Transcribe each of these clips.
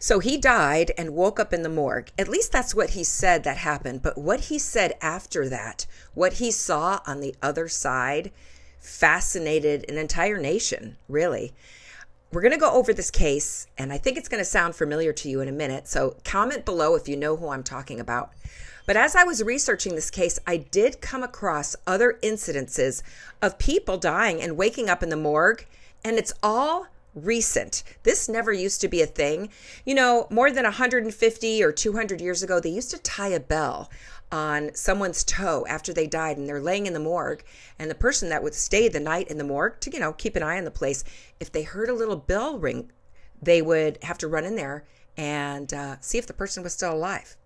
So he died and woke up in the morgue. At least that's what he said that happened. But what he said after that, what he saw on the other side, fascinated an entire nation, really. We're going to go over this case, and I think it's going to sound familiar to you in a minute. So comment below if you know who I'm talking about. But as I was researching this case, I did come across other incidences of people dying and waking up in the morgue, and it's all recent. This never used to be a thing. You know, more than 150 or 200 years ago, they used to tie a bell on someone's toe after they died, and they're laying in the morgue, and the person that would stay the night in the morgue to, keep an eye on the place, if they heard a little bell ring, they would have to run in there and see if the person was still alive.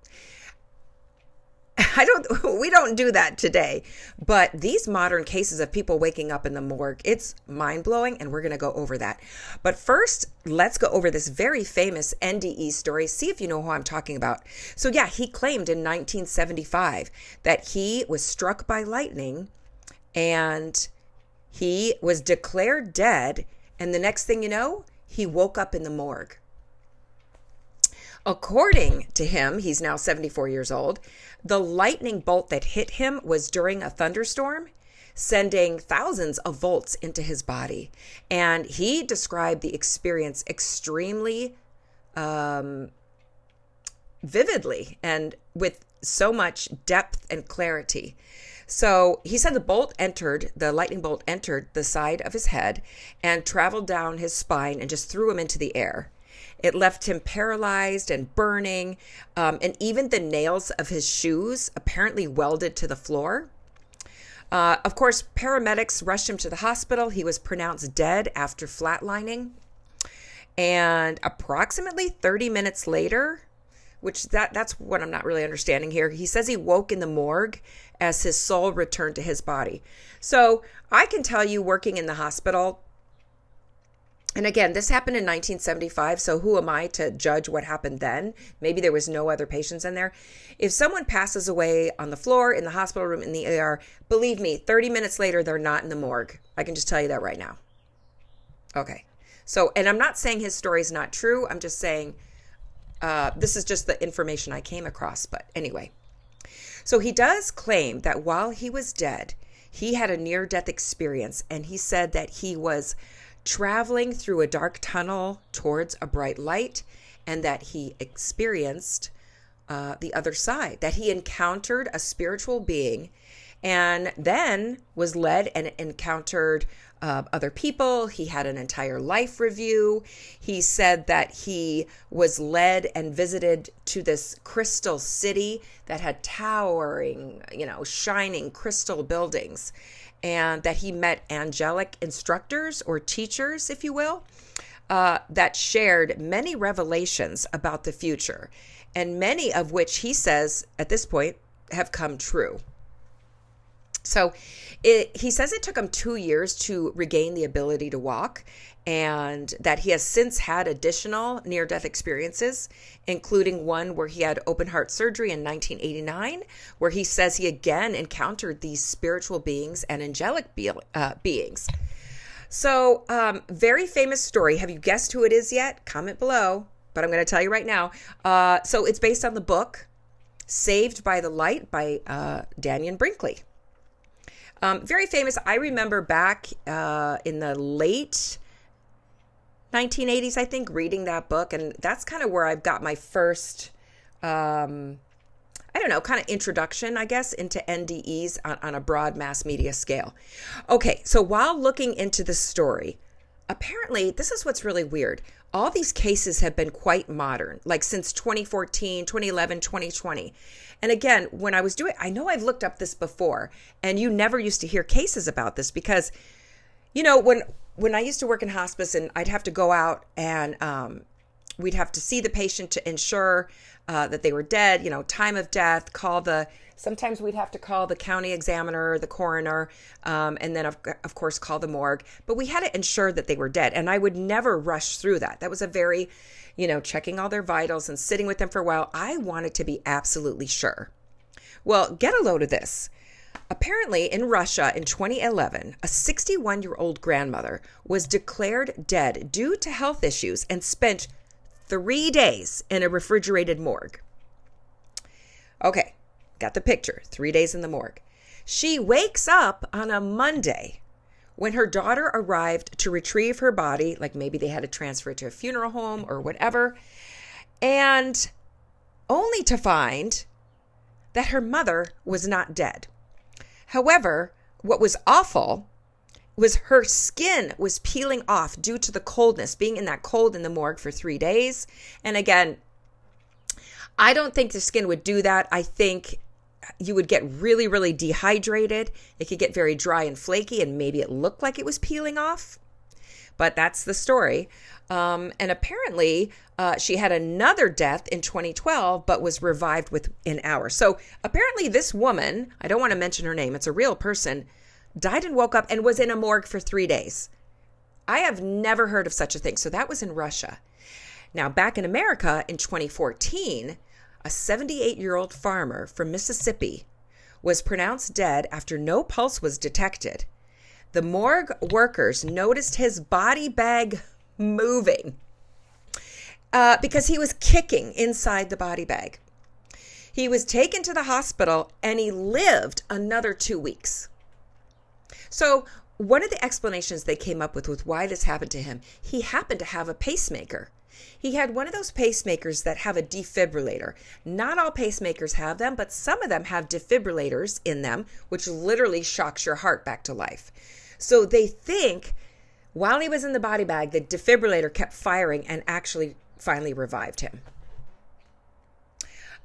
We don't do that today, but these modern cases of people waking up in the morgue, it's mind-blowing, and we're going to go over that. But first, let's go over this very famous NDE story, see if you know who I'm talking about. So yeah, he claimed in 1975 that he was struck by lightning and he was declared dead, and the next thing you know, he woke up in the morgue. According to him, he's now 74 years old, the lightning bolt that hit him was during a thunderstorm, sending thousands of volts into his body. And he described the experience extremely vividly and with so much depth and clarity. So he said the lightning bolt entered the side of his head and traveled down his spine and just threw him into the air. It left him paralyzed and burning, and even the nails of his shoes apparently welded to the floor. Of course, paramedics rushed him to the hospital. He was pronounced dead after flatlining. And approximately 30 minutes later, which that's what I'm not really understanding here, he says he woke in the morgue as his soul returned to his body. So I can tell you, working in the hospital, and again, this happened in 1975, so who am I to judge what happened then? Maybe there was no other patients in there. If someone passes away on the floor, in the hospital room, in the ER, believe me, 30 minutes later, they're not in the morgue. I can just tell you that right now. Okay. So, and I'm not saying his story is not true. I'm just saying this is just the information I came across. But anyway, so he does claim that while he was dead, he had a near-death experience, and he said that he was traveling through a dark tunnel towards a bright light, and that he experienced the other side, that he encountered a spiritual being, and then was led and encountered other people. He had an entire life review. He said that he was led and visited to this crystal city that had towering, shining crystal buildings, and that he met angelic instructors or teachers, if you will, that shared many revelations about the future, and many of which he says at this point have come true. So he says it took him 2 years to regain the ability to walk, and that he has since had additional near-death experiences, including one where he had open heart surgery in 1989, where he says he again encountered these spiritual beings and angelic beings. So very famous story. Have you guessed who it is yet? Comment below, but I'm going to tell you right now. So it's based on the book Saved by the Light by Daniel Brinkley. Very famous. I remember back in the late 1980s, I think, reading that book. And that's kind of where I've got my first, kind of introduction, I guess, into NDEs on a broad mass media scale. Okay, so while looking into the story, apparently, this is what's really weird. All these cases have been quite modern, like since 2014, 2011, 2020. And again, when I was doing, I know I've looked up this before, and you never used to hear cases about this because, when I used to work in hospice, and I'd have to go out and we'd have to see the patient to ensure that they were dead, time of death, sometimes we'd have to call the county examiner, the coroner, and then of course call the morgue. But we had to ensure that they were dead. And I would never rush through that. That was a very, checking all their vitals and sitting with them for a while. I wanted to be absolutely sure. Well, get a load of this. Apparently, in Russia in 2011, a 61-year-old grandmother was declared dead due to health issues and spent 3 days in a refrigerated morgue. Okay, got the picture. 3 days in the morgue. She wakes up on a Monday when her daughter arrived to retrieve her body, like maybe they had to transfer it to a funeral home or whatever, and only to find that her mother was not dead. However, what was awful was her skin was peeling off due to the coldness, being in that cold in the morgue for 3 days. And again, I don't think the skin would do that. I think you would get really, really dehydrated. It could get very dry and flaky, and maybe it looked like it was peeling off. But that's the story. And apparently, she had another death in 2012, but was revived within hours. So apparently this woman, I don't want to mention her name, it's a real person, died and woke up and was in a morgue for 3 days. I have never heard of such a thing. So that was in Russia. Now, back in America in 2014, a 78-year-old farmer from Mississippi was pronounced dead after no pulse was detected. The morgue workers noticed his body bag moving because he was kicking inside the body bag. He was taken to the hospital and he lived another 2 weeks. So one of the explanations they came up with why this happened to him, he happened to have a pacemaker. He had one of those pacemakers that have a defibrillator. Not all pacemakers have them, but some of them have defibrillators in them, which literally shocks your heart back to life. So they think while he was in the body bag, the defibrillator kept firing and actually finally revived him.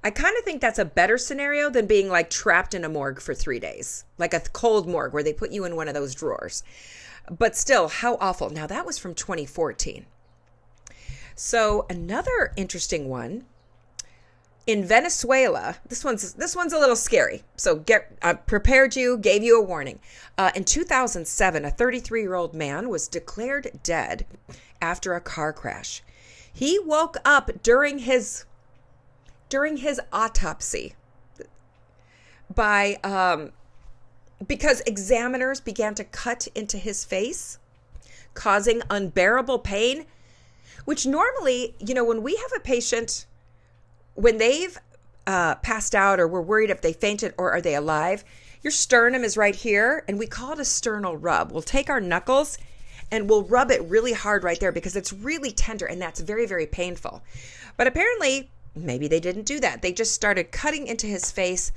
I kind of think that's a better scenario than being like trapped in a morgue for 3 days, like a cold morgue where they put you in one of those drawers. But still, how awful. Now, that was from 2014. So another interesting one in Venezuela. This one's a little scary. So I prepared you, gave you a warning. In 2007, a 33-year-old man was declared dead after a car crash. He woke up during his autopsy because examiners began to cut into his face, causing unbearable pain. Which normally, when we have a patient, when they've passed out or we're worried if they fainted or are they alive, your sternum is right here, and we call it a sternal rub. We'll take our knuckles and we'll rub it really hard right there because it's really tender, and that's very, very painful. But apparently, maybe they didn't do that. They just started cutting into his face.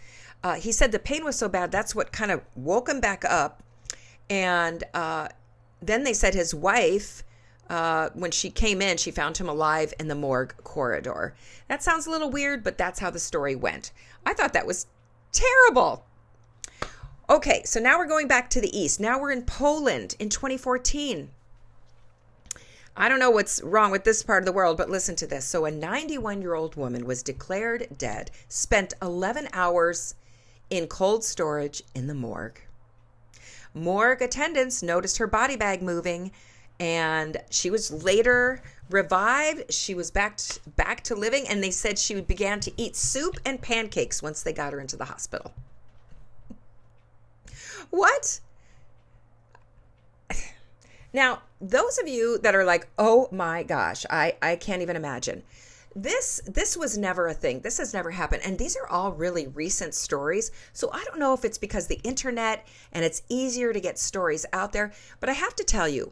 He said the pain was so bad, that's what kind of woke him back up. And then they said his wife, when she came in, she found him alive in the morgue corridor. That sounds a little weird, but that's how the story went. I thought that was terrible. Okay, so now we're going back to the east. Now we're in Poland in 2014. I don't know what's wrong with this part of the world, but listen to this. So a 91-year-old woman was declared dead, spent 11 hours in cold storage in the morgue. Morgue attendants noticed her body bag moving, and she was later revived. She was back to living, and they said she began to eat soup and pancakes once they got her into the hospital. What? Now, those of you that are like, oh my gosh, I can't even imagine. This was never a thing. This has never happened. And these are all really recent stories. So I don't know if it's because the internet and it's easier to get stories out there. But I have to tell you,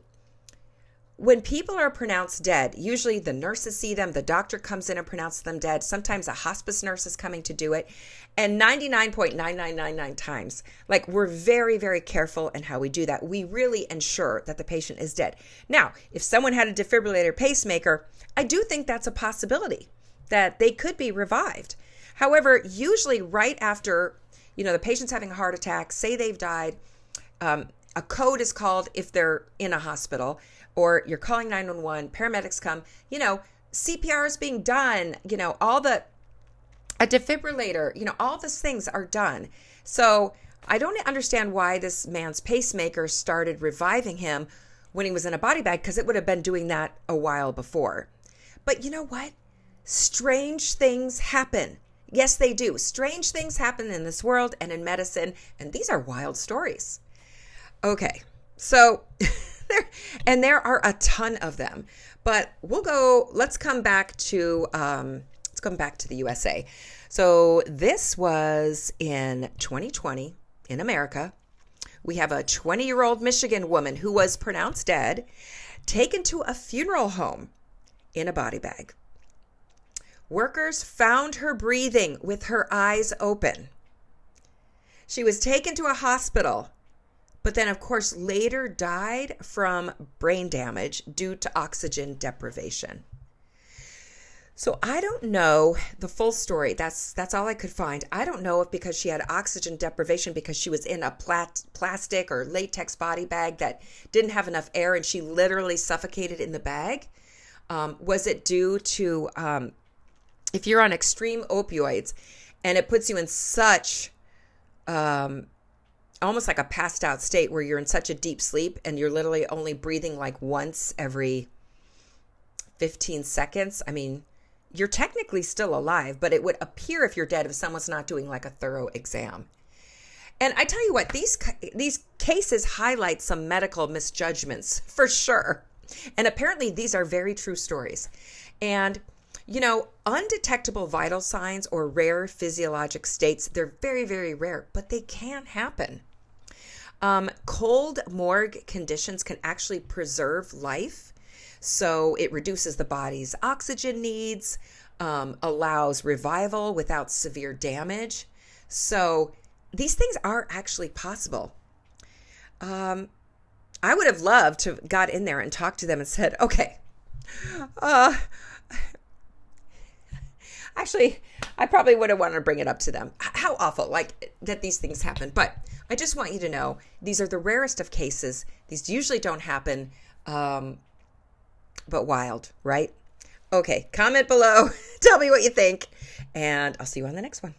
when people are pronounced dead, usually the nurses see them, the doctor comes in and pronounces them dead. Sometimes a hospice nurse is coming to do it. And 99.9999 times, like, we're very, very careful in how we do that. We really ensure that the patient is dead. Now, if someone had a defibrillator pacemaker, I do think that's a possibility that they could be revived. However, usually right after, the patient's having a heart attack, say they've died, a code is called if they're in a hospital, or you're calling 911, paramedics come, CPR is being done, a defibrillator, all those things are done. So I don't understand why this man's pacemaker started reviving him when he was in a body bag, because it would have been doing that a while before. But you know what? Strange things happen. Yes, they do. Strange things happen in this world and in medicine, and these are wild stories. Okay, so there are a ton of them. But let's come back to the USA. So this was in 2020 in America. We have a 20-year-old Michigan woman who was pronounced dead, taken to a funeral home in a body bag. Workers found her breathing with her eyes open. She was taken to a hospital, but then, of course, later died from brain damage due to oxygen deprivation. So I don't know the full story. That's all I could find. I don't know if because she had oxygen deprivation because she was in a plastic or latex body bag that didn't have enough air and she literally suffocated in the bag. Was it due to if you're on extreme opioids and it puts you in such almost like a passed out state where you're in such a deep sleep and you're literally only breathing like once every 15 seconds. I mean, you're technically still alive, but it would appear if you're dead if someone's not doing like a thorough exam. And I tell you what, these cases highlight some medical misjudgments for sure. And apparently these are very true stories. And, you know, undetectable vital signs or rare physiologic states, they're very, very rare, but they can happen. Cold morgue conditions can actually preserve life. So it reduces the body's oxygen needs, allows revival without severe damage. So these things are actually possible. I would have loved to have got in there and talked to them and said, okay, actually, I probably would have wanted to bring it up to them. How awful, like, that these things happen. But I just want you to know, these are the rarest of cases. These usually don't happen, but wild, right? Okay, comment below. Tell me what you think, and I'll see you on the next one.